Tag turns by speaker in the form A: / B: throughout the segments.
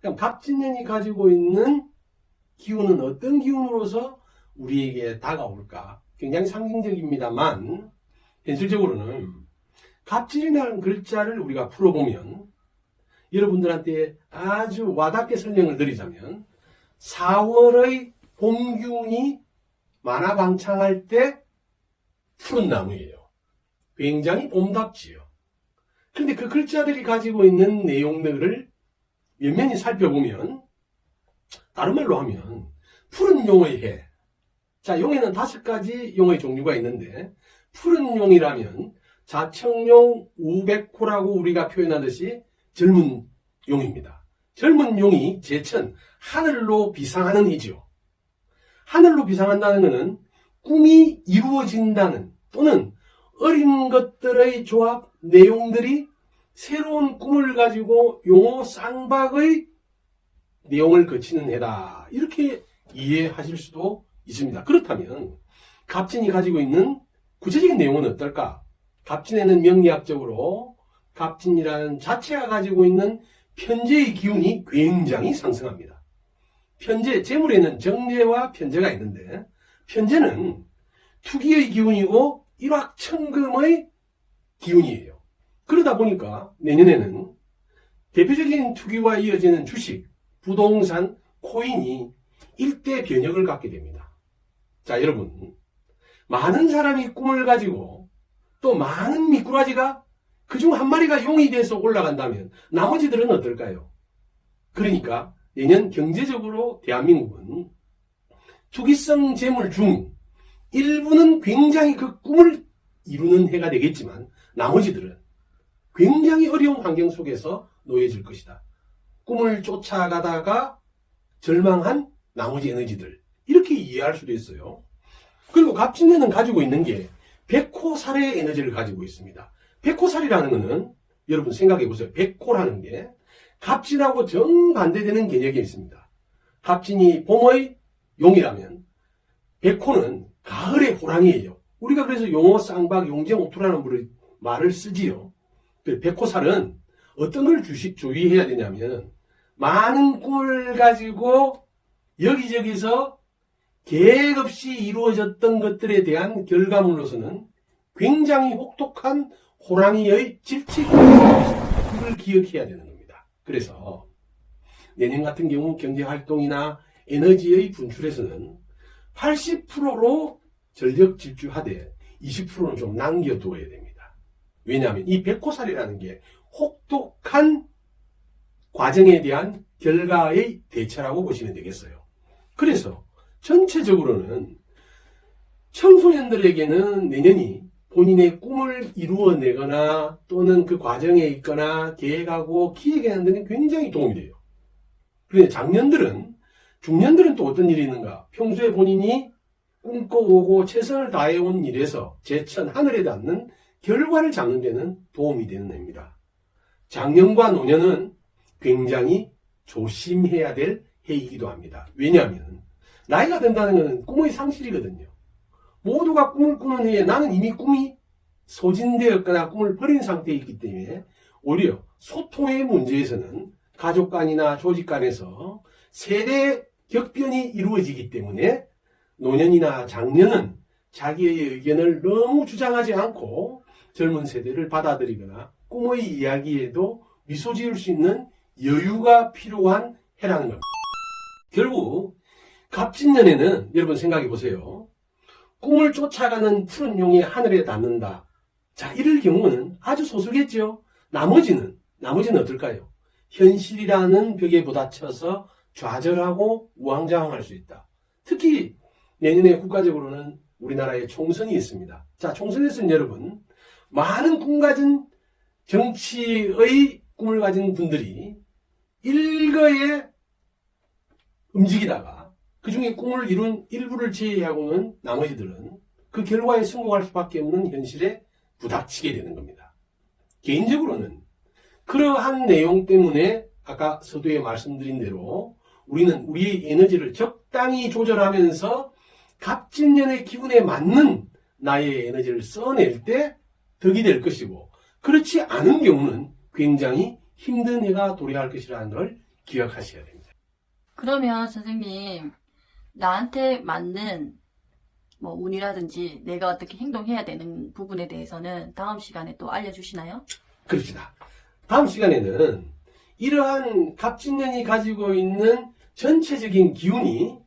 A: 그럼 갑진년이 가지고 있는 기운은 어떤 기운으로서 우리에게 다가올까? 굉장히 상징적입니다만 현실적으로는 갑진이라는 글자를 우리가 풀어보면 여러분들한테 아주 와닿게 설명을 드리자면 4월의 봄 기운이 만화방창할 때 푸른 나무예요. 굉장히 봄답지요. 그런데 그 글자들이 가지고 있는 내용들을 면면히 살펴보면 다른 말로 하면 푸른 용의 해. 자, 용에는 5가지 용의 종류가 있는데 푸른 용이라면 자청용, 우백호라고 우리가 표현하듯이 젊은 용입니다. 젊은 용이 제천, 하늘로 비상하는 해죠. 하늘로 비상한다는 것은 꿈이 이루어진다는 또는 어린 것들의 조합, 내용들이 새로운 꿈을 가지고 용어 쌍박의 내용을 거치는 해다. 이렇게 이해하실 수도 있습니다. 그렇다면 갑진이 가지고 있는 구체적인 내용은 어떨까? 갑진에는 명리학적으로 갑진이라는 자체가 가지고 있는 편재의 기운이 굉장히 상승합니다. 편재, 재물에는 정재와 편재가 있는데 편재는 투기의 기운이고 일확천금의 기운이에요. 그러다 보니까 내년에는 대표적인 투기와 이어지는 주식, 부동산, 코인이 일대 변혁을 갖게 됩니다. 자, 여러분, 많은 사람이 꿈을 가지고 또 많은 미꾸라지가 그중 한 마리가 용이 돼서 올라간다면 나머지들은 어떨까요? 그러니까 내년 경제적으로 대한민국은 투기성 재물 중 일부는 굉장히 그 꿈을 이루는 해가 되겠지만 나머지들은 굉장히 어려운 환경 속에서 놓여질 것이다. 꿈을 쫓아가다가 절망한 나머지 에너지들, 이렇게 이해할 수도 있어요. 그리고 갑진년은 가지고 있는 게 백호살의 에너지를 가지고 있습니다. 백호살이라는 것은 여러분 생각해 보세요. 백호라는 게 갑진하고 정반대되는 개념이 있습니다. 갑진이 봄의 용이라면 백호는 가을의 호랑이에요. 우리가 그래서 용어 쌍박, 용쟁옥토라는 말을 쓰지요. 백호살은 어떤 걸 주의해야 되냐면 많은 꿈을 가지고 여기저기서 계획 없이 이루어졌던 것들에 대한 결과물로서는 굉장히 혹독한 호랑이의 질책이 있습니다. 그걸 기억해야 되는 겁니다. 그래서 내년 같은 경우 경제활동이나 에너지의 분출에서는 80%로 전력 질주하되 20%는 좀 남겨두어야 됩니다. 왜냐하면 이 백호살이라는 게 혹독한 과정에 대한 결과의 대처라고 보시면 되겠어요. 그래서 전체적으로는 청소년들에게는 내년이 본인의 꿈을 이루어내거나 또는 그 과정에 있거나 계획하고 기획하는 데는 굉장히 도움이 돼요. 그런데 장년들은, 중년들은 또 어떤 일이 있는가? 평소에 본인이 꿈꿔오고 최선을 다해온 일에서 제천, 하늘에 닿는 결과를 잡는 데는 도움이 되는 해입니다. 장년과 노년은 굉장히 조심해야 될 해이기도 합니다. 왜냐하면 나이가 든다는 것은 꿈의 상실이거든요. 모두가 꿈을 꾸는 해에 나는 이미 꿈이 소진되었거나 꿈을 버린 상태에 있기 때문에 오히려 소통의 문제에서는 가족 간이나 조직 간에서 세대 격변이 이루어지기 때문에 노년이나 장년은 자기의 의견을 너무 주장하지 않고 젊은 세대를 받아들이거나 꿈의 이야기에도 미소 지을 수 있는 여유가 필요한 해라는 겁니다. 결국 갑진년에는 여러분 생각해 보세요. 꿈을 쫓아가는 푸른 용이 하늘에 닿는다. 자, 이럴 경우는 아주 소수겠죠. 나머지는 어떨까요? 현실이라는 벽에 부딪혀서 좌절하고 우왕좌왕할 수 있다. 특히 내년에 국가적으로는 우리나라에 총선이 있습니다. 자, 총선에서는 여러분 많은 꿈 가진 정치의 꿈을 가진 분들이 일거에 움직이다가 그 중에 꿈을 이룬 일부를 제외하고는 나머지들은 그 결과에 성공할 수밖에 없는 현실에 부닥치게 되는 겁니다. 개인적으로는 그러한 내용 때문에 아까 서두에 말씀드린 대로 우리는 우리의 에너지를 적당히 조절하면서 갑진년의 기분에 맞는 나의 에너지를 써낼 때 덕이 될 것이고, 그렇지 않은 경우는 굉장히 힘든 해가 도래할 것이라는 걸 기억하셔야 됩니다.
B: 그러면 선생님, 나한테 맞는 뭐 운이라든지 내가 어떻게 행동해야 되는 부분에 대해서는 다음 시간에 또 알려주시나요?
A: 그럽시다. 다음 시간에는 이러한 갑진년이 가지고 있는 전체적인 기운이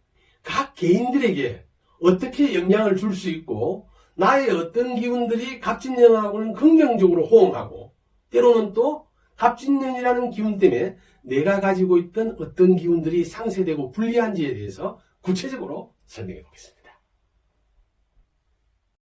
A: 각 개인들에게 어떻게 영향을 줄 수 있고 나의 어떤 기운들이 갑진년하고는 긍정적으로 호응하고 때로는 또 갑진년이라는 기운 때문에 내가 가지고 있던 어떤 기운들이 상쇄되고 불리한지에 대해서 구체적으로 설명해 보겠습니다.